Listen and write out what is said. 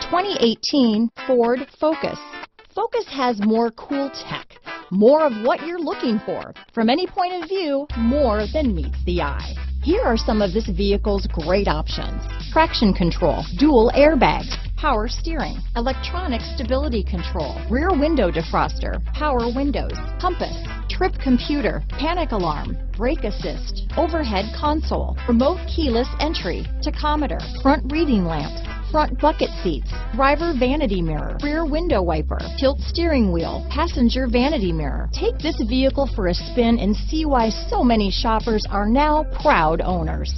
2018 Ford Focus. Focus has more cool tech, more of what you're looking for. From any point of view, more than meets the eye. Here are some of this vehicle's great options: traction control, dual airbags, power steering, electronic stability control, rear window defroster, power windows, compass, trip computer, panic alarm, brake assist, overhead console, remote keyless entry, tachometer, front reading lamps, front bucket seats, driver vanity mirror, rear window wiper, tilt steering wheel, passenger vanity mirror. Take this vehicle for a spin and see why so many shoppers are now proud owners.